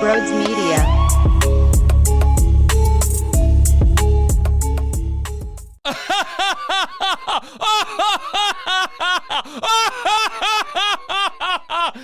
Broads Media.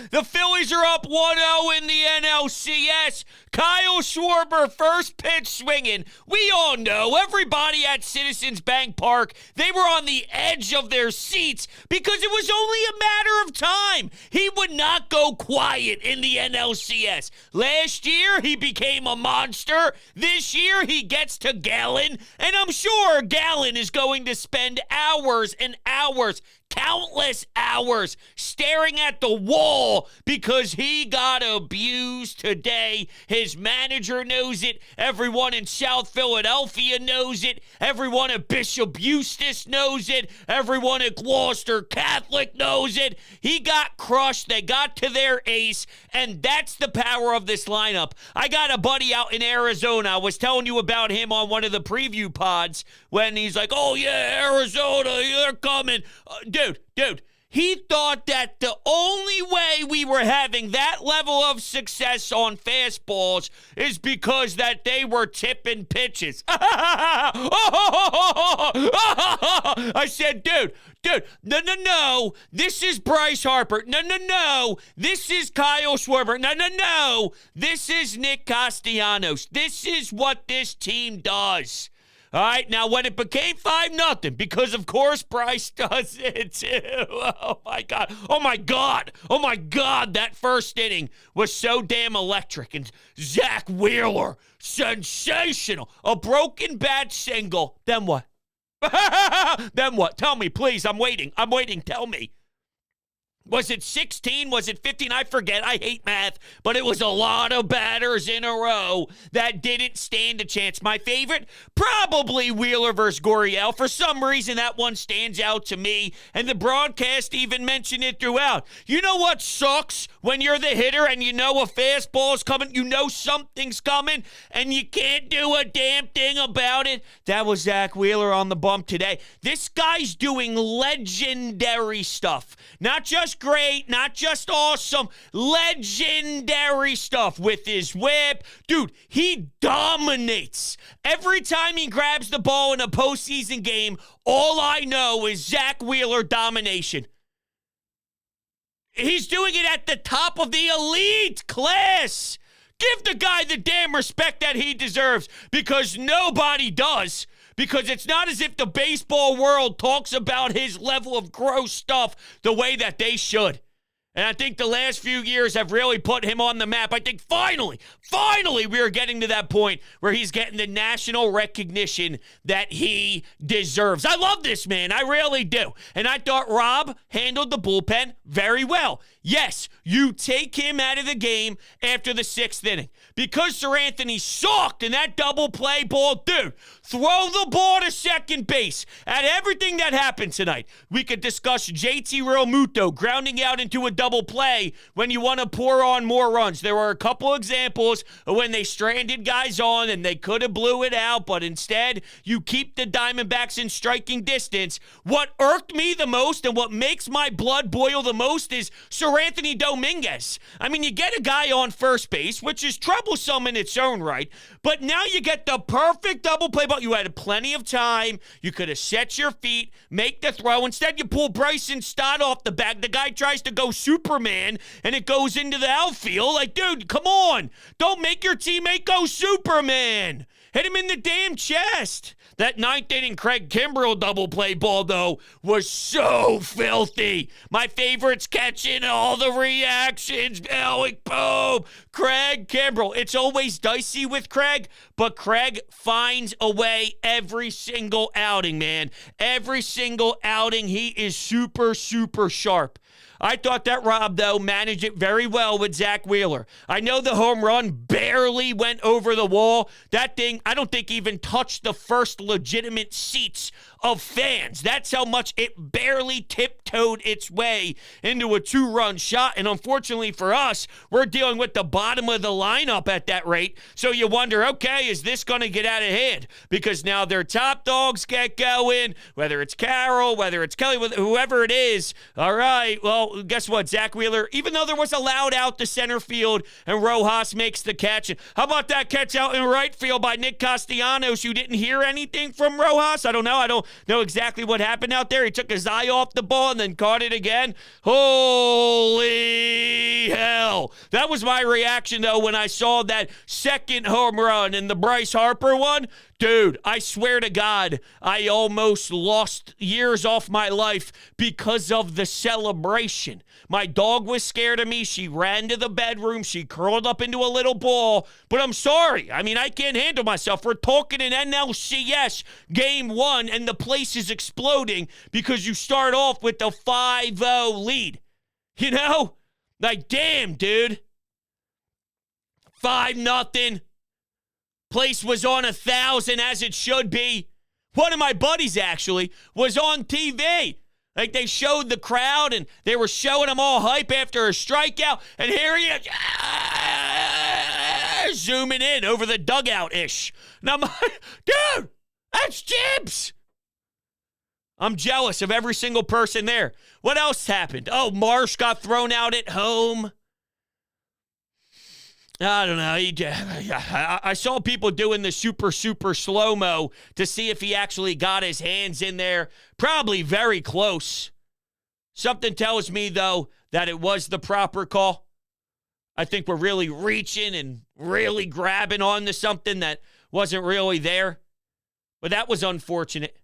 The Phillies are up 1-0 in the NLCS. Kyle Schwarber, first pitch swinging. We all know, everybody at Citizens Bank Park, they were on the edge of their seats because it was only a matter of time. He would not go quiet in the NLCS. Last year, he became a monster. This year, he gets to Gallon, and I'm sure Gallon is going to spend hours and hours, countless hours, staring at the wall because he got abused today. His manager knows it. Everyone in South Philadelphia knows it. Everyone at Bishop Eustace knows it. Everyone at Gloucester Catholic knows it. He got crushed. They got to their ace, and that's the power of this lineup. I got a buddy out in Arizona. I was telling you about him on one of the preview pods when he's like, oh, yeah, Arizona, you're coming. Dude, he thought that the only way we were having that level of success on fastballs is because that they were tipping pitches. I said, dude, no, this is Bryce Harper. No, this is Kyle Schwarber. No, this is Nick Castellanos. This is what this team does. All right, now when it became 5-0, because of course Bryce does it too. Oh my God, that first inning was so damn electric. And Zack Wheeler, sensational. A broken bat single. Then what? Then what? Tell me, please. I'm waiting. Tell me. Was it 16? Was it 15? I forget. I hate math. But it was a lot of batters in a row that didn't stand a chance. My favorite? Probably Wheeler versus Gurriel. For some reason, that one stands out to me. And the broadcast even mentioned it throughout. You know what sucks when you're the hitter and you know a fastball's coming? You know something's coming and you can't do a damn thing about it? That was Zack Wheeler on the bump today. This guy's doing legendary stuff. Not just great, not just awesome, legendary stuff with his whip. Dude, he dominates. Every time he grabs the ball in a postseason game, all I know is Zack Wheeler domination. He's doing it at the top of the elite class. Give the guy the damn respect that he deserves because nobody does. Because it's not as if the baseball world talks about his level of gross stuff the way that they should. And I think the last few years have really put him on the map. I think finally, we are getting to that point where he's getting the national recognition that he deserves. I love this man. I really do. And I thought Rob handled the bullpen very well. Yes, you take him out of the game after the 6th inning. Because Sir Anthony sucked in that double play ball, dude, throw the ball to second base. At everything that happened tonight, we could discuss JT Realmuto grounding out into a double play when you want to pour on more runs. There were a couple examples of when they stranded guys on and they could have blew it out, but instead you keep the Diamondbacks in striking distance. What irked me the most and what makes my blood boil the most is Sir Anthony Dominguez. I mean, you get a guy on first base, which is troublesome in its own right, but now you get the perfect double play ball. You had plenty of time. You could have set your feet, make the throw. Instead, you pull Bryson Stott off the bag. The guy tries to go Superman, and it goes into the outfield. Like, dude, come on. Don't make your teammate go Superman. Hit him in the damn chest. That 9th inning Craig Kimbrell double play ball, though, was so filthy. My favorite's catching all the reactions. Alec Pope, Craig Kimbrell. It's always dicey with Craig, but Craig finds a way every single outing, man. Every single outing, he is super, super sharp. I thought that Rob, though, managed it very well with Zack Wheeler. I know the home run barely went over the wall. That thing, I don't think even touched the first legitimate seats of fans. That's how much it barely tiptoed its way into a 2-run shot. And unfortunately for us, we're dealing with the bottom of the lineup at that rate. So you wonder, okay, is this going to get out of hand? Because now their top dogs get going, whether it's Carroll, whether it's Kelly, whoever it is. All right, well, well, guess what, Zack Wheeler, even though there was a loud out to center field and Rojas makes the catch. And how about that catch out in right field by Nick Castellanos? You didn't hear anything from Rojas? I don't know. I don't know exactly what happened out there. He took his eye off the ball and then caught it again. Holy hell. That was my reaction, though, when I saw that second home run in the Bryce Harper one. Dude, I swear to God, I almost lost years off my life because of the celebration. My dog was scared of me. She ran to the bedroom. She curled up into a little ball. But I'm sorry. I mean, I can't handle myself. We're talking an NLCS game 1, and the place is exploding because you start off with the 5-0 lead. You know? Like, damn, dude. 5-0. Place was on 1,000 as it should be. One of my buddies, actually, was on TV. Like, they showed the crowd, and they were showing them all hype after a strikeout. And here he is, zooming in over the dugout-ish. And I'm like, dude, that's Gibbs. I'm jealous of every single person there. What else happened? Oh, Marsh got thrown out at home. I don't know. I saw people doing the super slow-mo to see if he actually got his hands in there. Probably very close. Something tells me, though, that it was the proper call. I think we're really reaching and really grabbing onto something that wasn't really there. But that was unfortunate.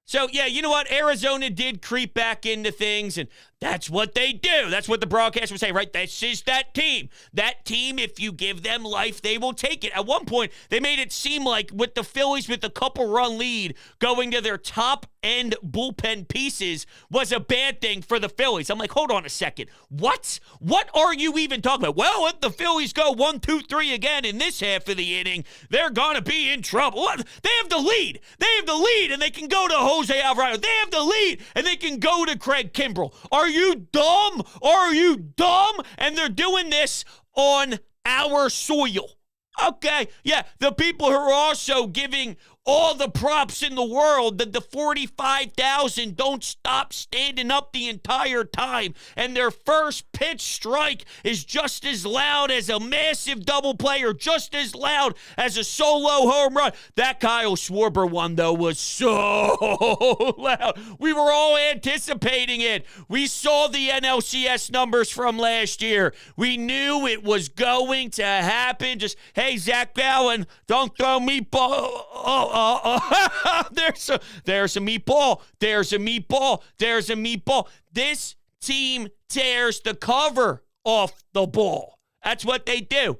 So, yeah, you know what? Arizona did creep back into things, and that's what they do. That's what the broadcast would say, right? This is that team. That team, if you give them life, they will take it. At one point, they made it seem like with the Phillies with a couple-run lead going to their top-end bullpen pieces was a bad thing for the Phillies. I'm like, hold on a second. What? What are you even talking about? Well, if the Phillies go 1, 2, 3 again in this half of the inning, they're going to be in trouble. What? They have the lead. They have the lead, and they can go to Jose Alvarado. They have the lead, and they can go to Craig Kimbrell. Are you dumb? Are you dumb? And they're doing this on our soil. Okay, yeah, the people who are also giving all the props in the world, that the 45,000 don't stop standing up the entire time, and their first pitch strike is just as loud as a massive double play or just as loud as a solo home run. That Kyle Schwarber one, though, was so loud. We were all anticipating it. We saw the NLCS numbers from last year. We knew it was going to happen. Just, hey, Zach Gallen, don't throw me ball. There's a meatball. There's a meatball. There's a meatball. This team tears the cover off the ball. That's what they do.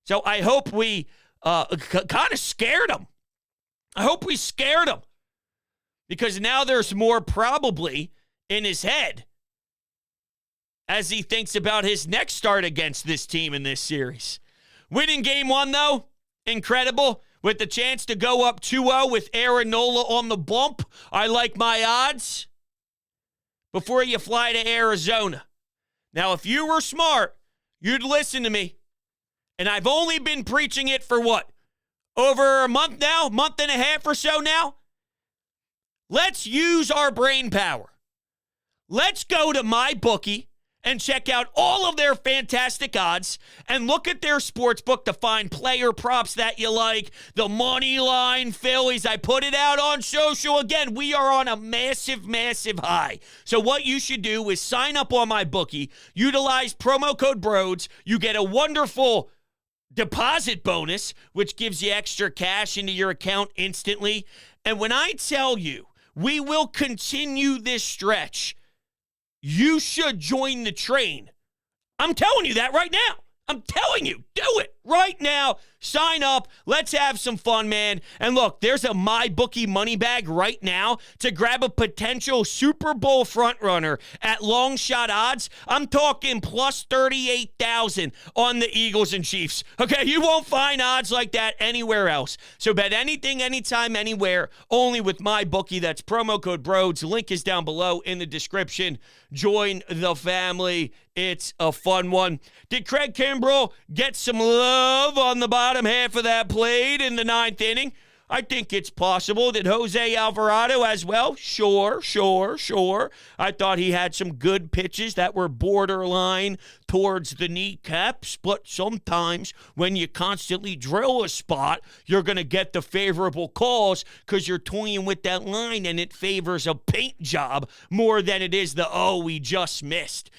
So I hope we kind of scared them. I hope we scared them. Because now there's more probably in his head as he thinks about his next start against this team in this series. Winning game 1, though, incredible. With the chance to go up 2-0 with Aaron Nola on the bump, I like my odds before you fly to Arizona. Now, if you were smart, you'd listen to me. And I've only been preaching it for what? Over a month now? Month and a half or so now? Let's use our brain power. Let's go to MyBookie and check out all of their fantastic odds and look at their sports book to find player props that you like. The money line Phillies, I put it out on social. Again, we are on a massive high. So what you should do is sign up on MyBookie, utilize promo code BRODES. You get a wonderful deposit bonus, which gives you extra cash into your account instantly. And when I tell you, we will continue this stretch, you should join the train. I'm telling you that right now. I'm telling you, do it right now. Sign up. Let's have some fun, man. And look, there's a MyBookie money bag right now to grab a potential Super Bowl frontrunner at long shot odds. I'm talking plus 38,000 on the Eagles and Chiefs. Okay, you won't find odds like that anywhere else. So bet anything, anytime, anywhere, only with MyBookie. That's promo code BRODES. Link is down below in the description. Join the family. It's a fun one. Did Craig Kimbrell get some love on the bottom half of that plate in the 9th inning? I think it's possible that Jose Alvarado as well. Sure. I thought he had some good pitches that were borderline towards the kneecaps, but sometimes when you constantly drill a spot, you're going to get the favorable calls because you're toying with that line and it favors a paint job more than it is we just missed,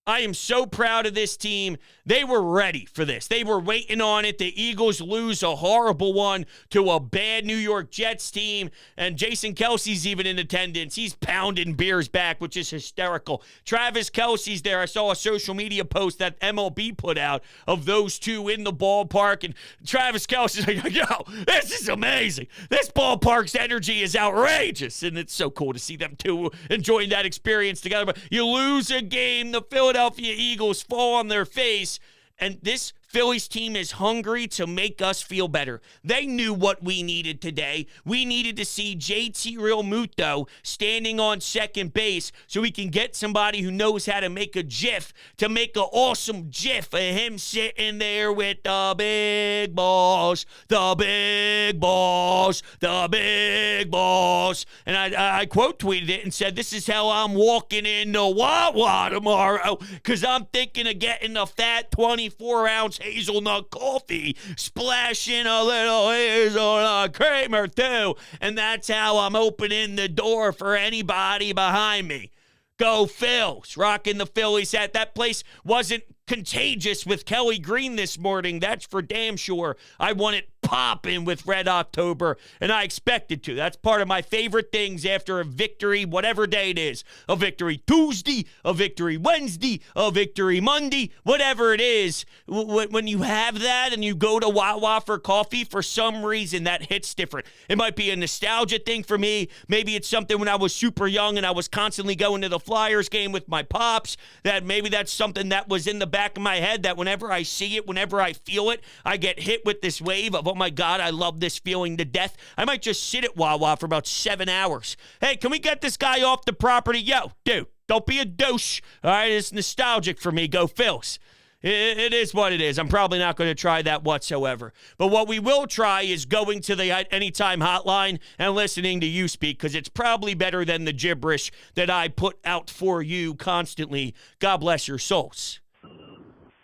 I am so proud of this team. They were ready for this. They were waiting on it. The Eagles lose a horrible one to a bad New York Jets team, and Jason Kelce's even in attendance. He's pounding beers back, which is hysterical. Travis Kelce's there. I saw a social media post that MLB put out of those two in the ballpark, and Travis Kelce's like, yo, this is amazing. This ballpark's energy is outrageous, and it's so cool to see them two enjoying that experience together. But you lose a game, the Philadelphia Eagles fall on their face, and this Phillies team is hungry to make us feel better. They knew what we needed today. We needed to see JT Realmuto standing on second base so we can get somebody who knows how to make a GIF, to make an awesome GIF of him sitting there with the big balls, the big balls, the big balls. And I quote tweeted it and said, this is how I'm walking into Wawa tomorrow because I'm thinking of getting a fat 24-ounce hazelnut coffee, splashing a little hazelnut cream or two, and that's how I'm opening the door for anybody behind me. Go Phils, rocking the Phillies hat. That place wasn't contagious with Kelly Green this morning, that's for damn sure. I want it popping with Red October, and I expected to. That's part of my favorite things after a victory, whatever day it is. A victory Tuesday, a victory Wednesday, a victory Monday, whatever it is. When you have that and you go to Wawa for coffee, for some reason that hits different. It might be a nostalgia thing for me. Maybe it's something when I was super young and I was constantly going to the Flyers game with my pops, that maybe that's something that was in the back of my head, that whenever I see it, whenever I feel it, I get hit with this wave of, oh my God, I love this feeling to death. I might just sit at Wawa for about 7 hours. Hey, can we get this guy off the property? Yo, dude, don't be a douche. All right, it's nostalgic for me. Go Phils. It is what it is. I'm probably not going to try that whatsoever. But what we will try is going to the Anytime hotline and listening to you speak, because it's probably better than the gibberish that I put out for you constantly. God bless your souls.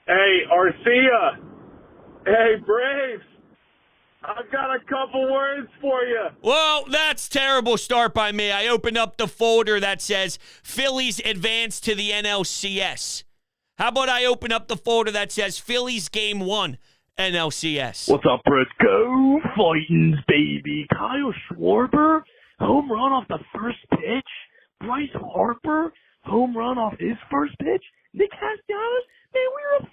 Hey, Arcia. Hey, Braves. I've got a couple words for you. Well, that's terrible start by me. I opened up the folder that says Phillies advance to the NLCS. How about I open up the folder that says Phillies Game 1 NLCS? What's up, Brits? Go Fightins, baby. Kyle Schwarber, home run off the first pitch. BRYCE HARPER, home run off his first pitch. Nick Castellanos, man, we were up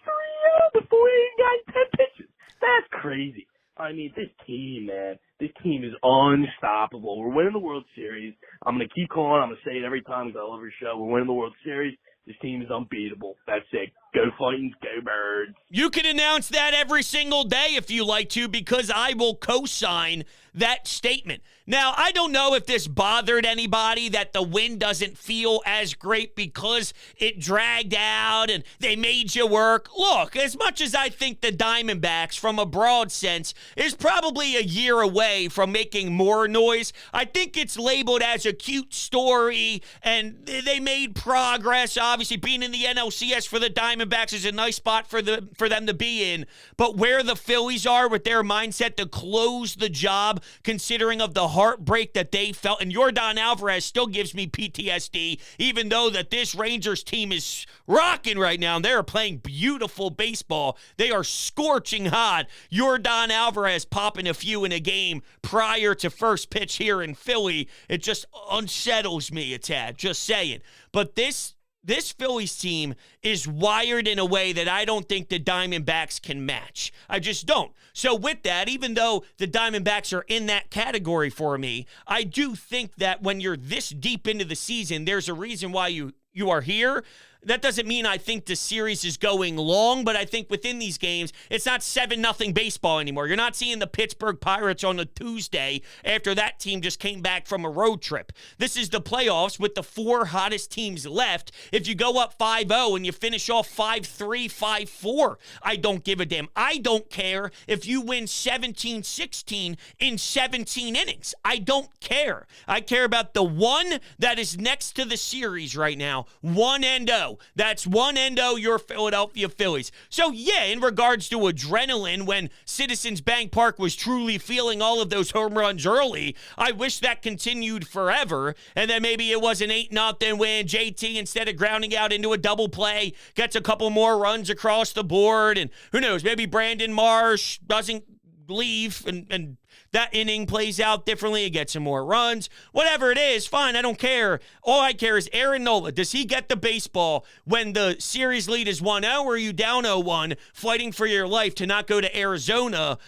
3-0 before we even got 10 pitches. That's crazy. I mean, this team, man, this team is unstoppable. We're winning the World Series. I'm going to keep calling. I'm going to say it every time because I love your show. We're winning the World Series. This team is unbeatable. That's it. Go Fightins, go Birds. You can announce that every single day if you like to, because I will co-sign that statement. Now, I don't know if this bothered anybody that the win doesn't feel as great because it dragged out and they made you work. Look, as much as I think the Diamondbacks, from a broad sense, is probably a year away from making more noise, I think it's labeled as a cute story, and they made progress. Obviously, being in the NLCS for the Diamondbacks is a nice spot for them to be in. But where the Phillies are with their mindset to close the job, considering of the heartbreak that they felt, and Yordan Alvarez still gives me PTSD, even though that this Rangers team is rocking right now, and they're playing beautiful baseball. They are scorching hot. Yordan Alvarez popping a few in a game prior to first pitch here in Philly. It just unsettles me a tad, just saying. But this Phillies team is wired in a way that I don't think the Diamondbacks can match. I just don't. So with that, even though the Diamondbacks are in that category for me, I do think that when you're this deep into the season, there's a reason why you are here. that doesn't mean I think the series is going long, but I think within these games, it's not 7-0 baseball anymore. You're not seeing the Pittsburgh Pirates on a Tuesday after that team just came back from a road trip. This is the playoffs with the 4 hottest teams left. If you go up 5-0 and you finish off 5-3, 5-4, I don't give a damn. I don't care if you win 17-16 in 17 innings. I don't care. I care about the one that is next to the series right now. 1-0. That's 1-0 your Philadelphia Phillies. So, yeah, in regards to adrenaline, when Citizens Bank Park was truly feeling all of those home runs early, I wish that continued forever. And then maybe it was an 8-0 win. JT, instead of grounding out into a double play, gets a couple more runs across the board. And who knows, maybe Brandon Marsh doesn't leave and that inning plays out differently. It gets some more runs. Whatever it is, fine. I don't care. All I care is Aaron Nola. Does he get the baseball when the series lead is 1-0 or are you down 0-1 fighting for your life to not go to Arizona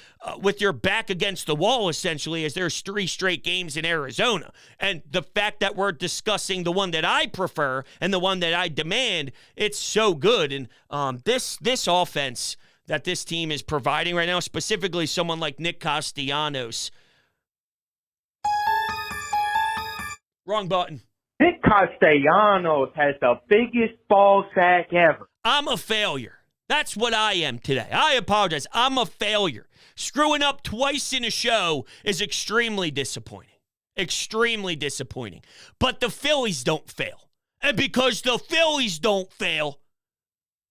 with your back against the wall, essentially, as there's 3 straight games in Arizona? And the fact that we're discussing the one that I prefer and the one that I demand, it's so good. And this offense that this team is providing right now, specifically someone like Nick Castellanos. Wrong button. Nick Castellanos has the biggest ball sack ever. I'm a failure. That's what I am today. I apologize. I'm a failure. Screwing up twice in a show is extremely disappointing. Extremely disappointing. But the Phillies don't fail. And because the Phillies don't fail,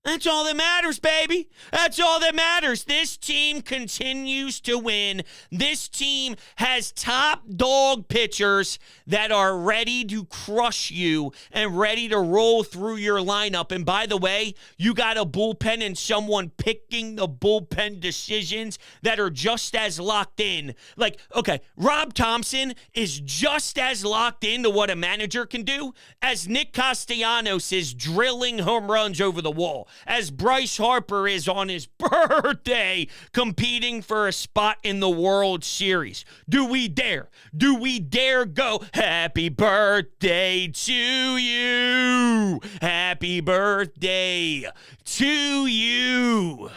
that's all that matters, baby. That's all that matters. This team continues to win. This team has top dog pitchers that are ready to crush you and ready to roll through your lineup. And by the way, you got a bullpen and someone picking the bullpen decisions that are just as locked in. Like, okay, Rob Thompson is just as locked into what a manager can do as Nick Castellanos is drilling home runs over the wall, as Bryce Harper is on his birthday competing for a spot in the World Series. Do we dare? Do we dare go, happy birthday to you? Happy birthday to you.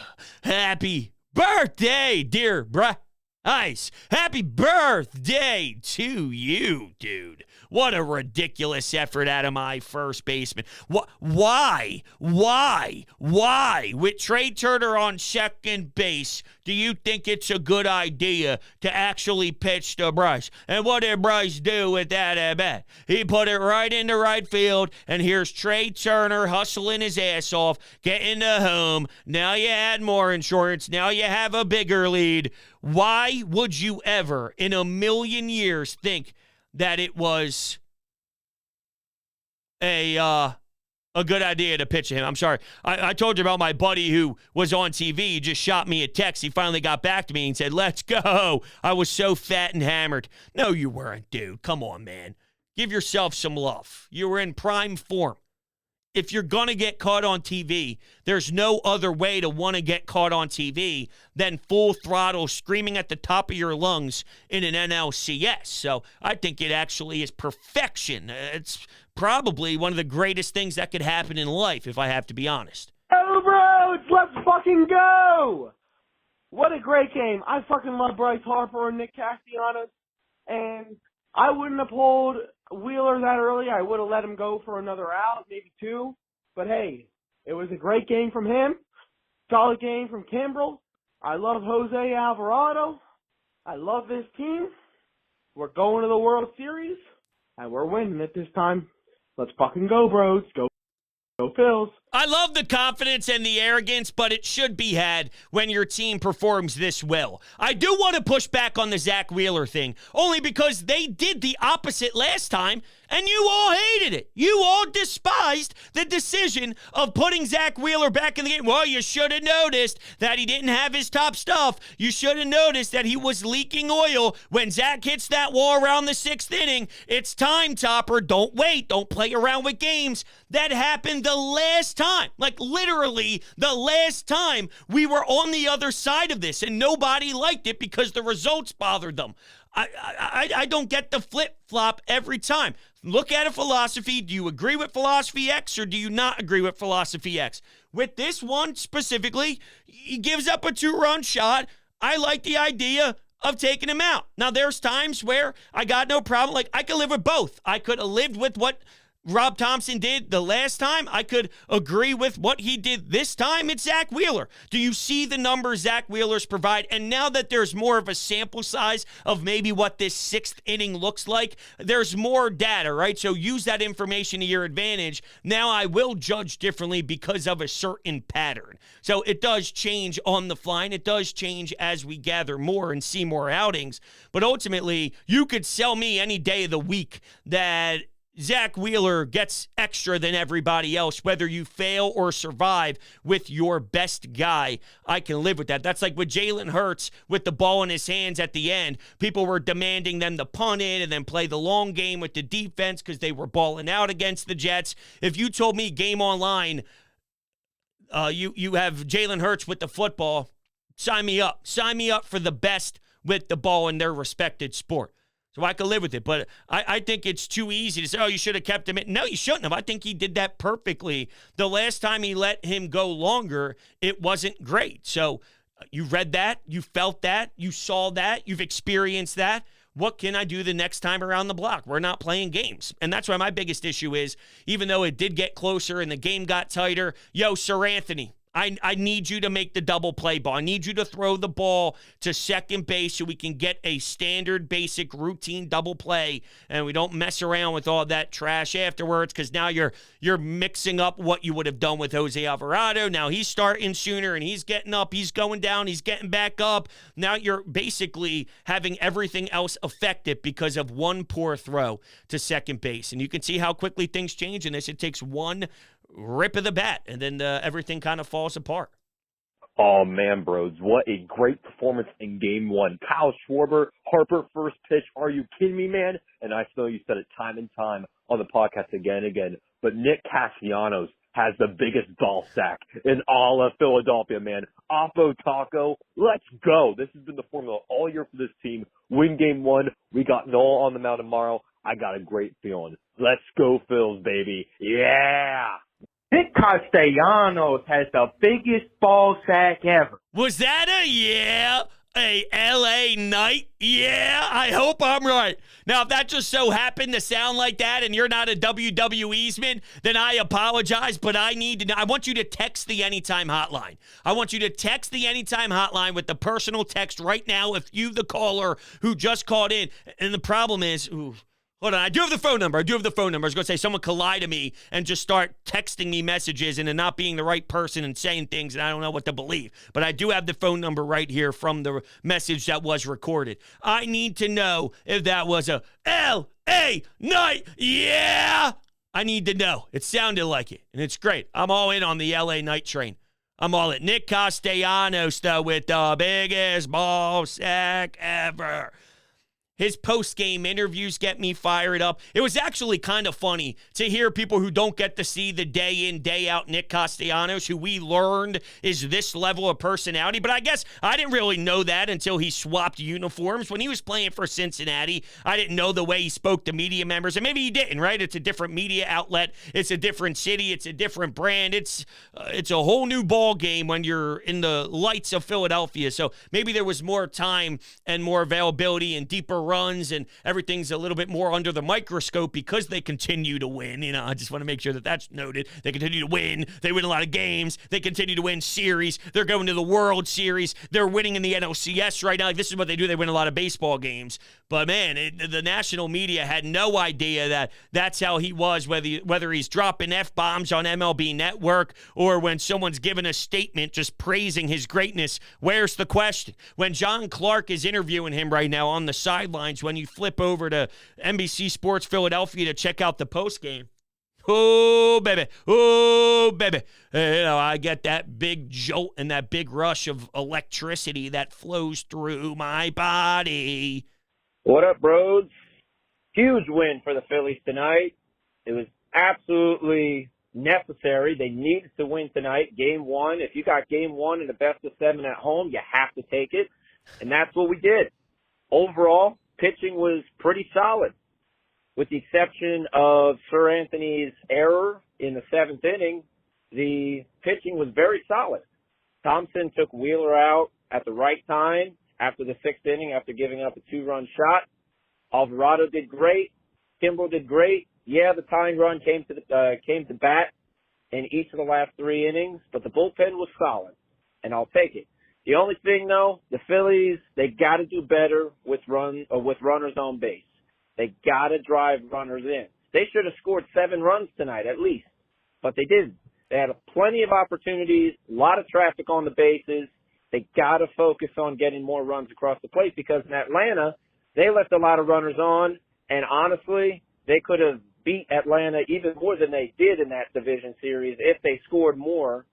Happy birthday, dear Bryce. Happy birthday to you, dude. What a ridiculous effort out of my first baseman. Why? With Trey Turner on second base, do you think it's a good idea to actually pitch to Bryce? And what did Bryce do with that at bat? He put it right into right field, and here's Trey Turner hustling his ass off, getting to home. Now you add more insurance. Now you have a bigger lead. Why would you ever in a million years think that it was a good idea to pitch him? I'm sorry. I told you about my buddy who was on TV. He just shot me a text. He finally got back to me and said, let's go. I was so fat and hammered. No, you weren't, dude. Come on, man. Give yourself some love. You were in prime form. If you're going to get caught on TV, there's no other way to want to get caught on TV than full throttle screaming at the top of your lungs in an NLCS. So I think it actually is perfection. It's probably one of the greatest things that could happen in life, if I have to be honest. Oh, bro, let's fucking go! What a great game. I fucking love Bryce Harper and Nick Castellanos, and I wouldn't have pulled Wheeler that early. I would have let him go for another out, maybe 2. But hey, it was a great game from him. Solid game from Kimbrel. I love Jose Alvarado. I love this team. We're going to the World Series, and we're winning it this time. Let's fucking go, bros. Go Phils. I love the confidence and the arrogance, but it should be had when your team performs this well. I do want to push back on the Zack Wheeler thing, only because they did the opposite last time, and you all hated it. You all despised the decision of putting Zack Wheeler back in the game. Well, you should have noticed that he didn't have his top stuff. You should have noticed that he was leaking oil. When Zack hits that wall around the 6th inning, it's time, Topper. Don't wait. Don't play around with games. That happened the last time. Like, literally, the last time we were on the other side of this, and nobody liked it because the results bothered them. I don't get the flip-flop every time. look at a philosophy. Do you agree with philosophy X or do you not agree with philosophy X? With this one specifically, he gives up a 2-run shot. I like the idea of taking him out. Now, there's times where I got no problem. Like, I could live with both. I could have lived with what Rob Thompson did the last time. I could agree with what he did this time. It's Zack Wheeler. Do you see the numbers Zack Wheeler's provide? And now that there's more of a sample size of maybe what this 6th inning looks like, there's more data, right? So use that information to your advantage. Now I will judge differently because of a certain pattern. So it does change on the fly, and it does change as we gather more and see more outings. But ultimately, you could sell me any day of the week that Zack Wheeler gets extra than everybody else, whether you fail or survive with your best guy. I can live with that. That's like with Jalen Hurts with the ball in his hands at the end. People were demanding them to punt it and then play the long game with the defense because they were balling out against the Jets. If you told me game online, you have Jalen Hurts with the football, sign me up. Sign me up for the best with the ball in their respected sport. So I could live with it. But I think it's too easy to say, oh, you should have kept him in. No, you shouldn't have. I think he did that perfectly. The last time he let him go longer, it wasn't great. So you read that. You felt that. You saw that. You've experienced that. What can I do the next time around the block? We're not playing games. And that's why my biggest issue is, even though it did get closer and the game got tighter, Sir Anthony, I need you to make the double play ball. I need you to throw the ball to second base so we can get a standard, basic, routine double play, and we don't mess around with all that trash afterwards, because now you're mixing up what you would have done with Jose Alvarado. Now he's starting sooner, and he's getting up, he's going down, he's getting back up. Now you're basically having everything else affected because of one poor throw to second base. And you can see how quickly things change in this. It takes one rip of the bat, and then everything kind of falls apart. Oh, man, bros. What a great performance in Game 1. Kyle Schwarber, Harper, first pitch. Are you kidding me, man? And I know you said it time and time on the podcast again and again, but Nick Castellanos has the biggest ball sack in all of Philadelphia, man. Oppo Taco, let's go. This has been the formula all year for this team. Win Game 1. We got Noah on the mound tomorrow. I got a great feeling. Let's go, Phils, baby. Yeah. Nick Castellanos has the biggest ball sack ever. Was that a LA night? Yeah, I hope I'm right. Now, if that just so happened to sound like that and you're not a WWEsman, then I apologize, but I need to know. I want you to text the Anytime Hotline. I want you to text the Anytime Hotline with the personal text right now if you, the caller who just called in. And the problem is, hold on, I do have the phone number. I was going to say someone could lie to me and just start texting me messages and then not being the right person and saying things and I don't know what to believe. But I do have the phone number right here from the message that was recorded. I need to know if that was a L.A. night. Yeah! I need to know. It sounded like it, and it's great. I'm all in on the L.A. night train. I'm all in. Nick Castellanos, though, with the biggest ball sack ever. His post-game interviews get me fired up. It was actually kind of funny to hear people who don't get to see the day-in, day-out Nick Castellanos, who we learned is this level of personality. But I guess I didn't really know that until he swapped uniforms. When he was playing for Cincinnati, I didn't know the way he spoke to media members. And maybe he didn't, right? It's a different media outlet. It's a different city. It's a different brand. It's a whole new ball game when you're in the lights of Philadelphia. So maybe there was more time and more availability and deeper runs, and everything's a little bit more under the microscope because they continue to win. You know, I just want to make sure that that's noted. They continue to win. They win a lot of games. They continue to win series. They're going to the World Series. They're winning in the NLCS right now. Like, this is what they do. They win a lot of baseball games. But, man, the national media had no idea that that's how he was, whether he's dropping F-bombs on MLB Network or when someone's giving a statement just praising his greatness. Where's the question? When John Clark is interviewing him right now on the sidelines, when you flip over to NBC Sports Philadelphia to check out the postgame, oh, baby. I get that big jolt and that big rush of electricity that flows through my body. What up, bros? Huge win for the Phillies tonight. It was absolutely necessary. They needed to win tonight. Game 1. If you got Game 1 in the best of 7 at home, you have to take it. And that's what we did. Overall, pitching was pretty solid. with the exception of Sir Anthony's error in the 7th inning, the pitching was very solid. Thompson took Wheeler out at the right time after the 6th inning after giving up a 2-run shot. Alvarado did great. Kimbrel did great. Yeah, the tying run came to bat in each of the last 3 innings, but the bullpen was solid, and I'll take it. The only thing, though, the Phillies, they got to do better with runners on base. They got to drive runners in. They should have scored 7 runs tonight at least, but they didn't. They had plenty of opportunities, a lot of traffic on the bases. They got to focus on getting more runs across the plate because in Atlanta, they left a lot of runners on, and honestly, they could have beat Atlanta even more than they did in that division series if they scored more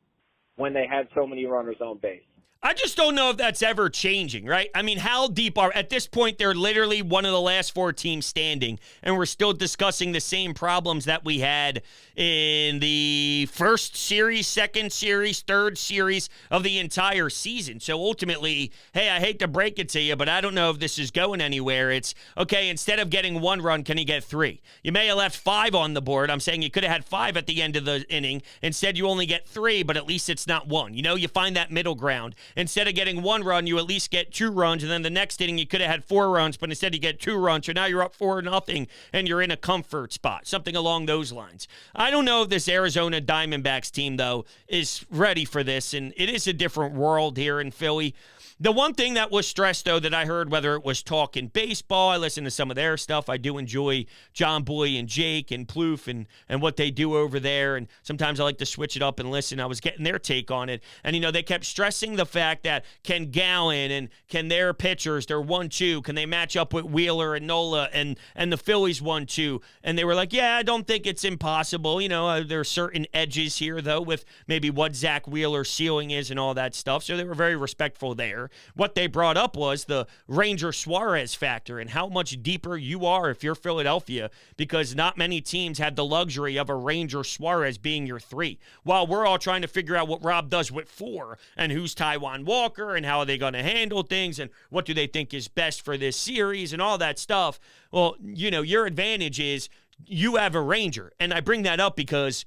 when they had so many runners on base. I just don't know if that's ever changing, right? I mean, how deep are, at this point, they're literally one of the last 4 teams standing, and we're still discussing the same problems that we had in the first series, second series, third series of the entire season. So ultimately, hey, I hate to break it to you, but I don't know if this is going anywhere. It's, okay, instead of getting 1 run, can you get 3? You may have left 5 on the board. I'm saying you could have had 5 at the end of the inning. Instead, you only get 3, but at least it's not 1. You know, you find that middle ground. Instead of getting 1 run, you at least get 2 runs, and then the next inning you could have had 4 runs, but instead you get 2 runs, so now you're up 4-0, and you're in a comfort spot, something along those lines. I don't know if this Arizona Diamondbacks team, though, is ready for this, and it is a different world here in Philly. The one thing that was stressed, though, that I heard, whether it was talking baseball, I listened to some of their stuff. I do enjoy John Boy and Jake and Plouffe and what they do over there, and sometimes I like to switch it up and listen. I was getting their take on it, and, you know, they kept stressing the fact that can Gallen and can their pitchers, their 1-2, can they match up with Wheeler and Nola and the Phillies 1-2? And they were like, yeah, I don't think it's impossible. You know, there are certain edges here, though, with maybe what Zack Wheeler's ceiling is and all that stuff, so they were very respectful there. What they brought up was the Ranger Suarez factor and how much deeper you are if you're Philadelphia, because not many teams had the luxury of a Ranger Suarez being your 3. While we're all trying to figure out what Rob does with 4 and who's Taijuan Walker and how are they going to handle things and what do they think is best for this series and all that stuff. Well, you know, your advantage is you have a Ranger. And I bring that up because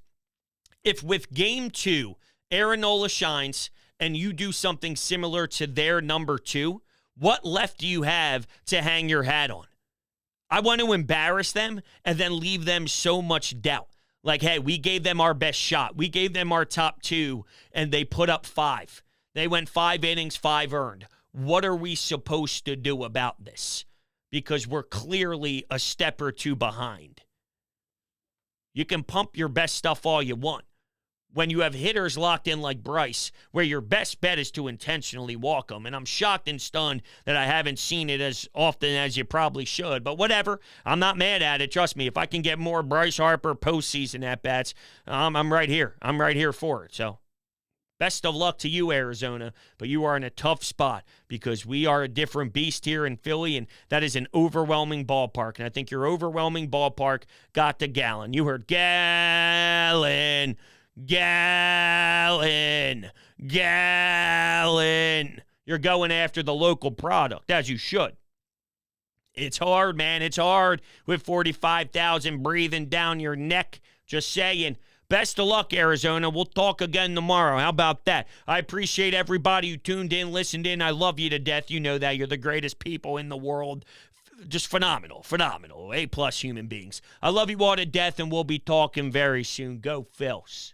if with Game 2, Aaron Nola shines and you do something similar to their number 2, what left do you have to hang your hat on? I want to embarrass them and then leave them so much doubt. Like, hey, we gave them our best shot. We gave them our top 2, and they put up 5. They went 5 innings, 5 earned. What are we supposed to do about this? Because we're clearly a step or 2 behind. You can pump your best stuff all you want. When you have hitters locked in like Bryce, where your best bet is to intentionally walk them. And I'm shocked and stunned that I haven't seen it as often as you probably should. But whatever, I'm not mad at it. Trust me, if I can get more Bryce Harper postseason at-bats, I'm right here. I'm right here for it. So best of luck to you, Arizona. But you are in a tough spot because we are a different beast here in Philly, and that is an overwhelming ballpark. And I think your overwhelming ballpark got the Gallen. You heard Gallen. Gallen. You're going after the local product, as you should. It's hard, man. It's hard with 45,000 breathing down your neck. Just saying. Best of luck, Arizona. We'll talk again tomorrow. How about that? I appreciate everybody who tuned in, listened in. I love you to death. You know that. You're the greatest people in the world. Just phenomenal. A+ human beings. I love you all to death, and we'll be talking very soon. Go Phils.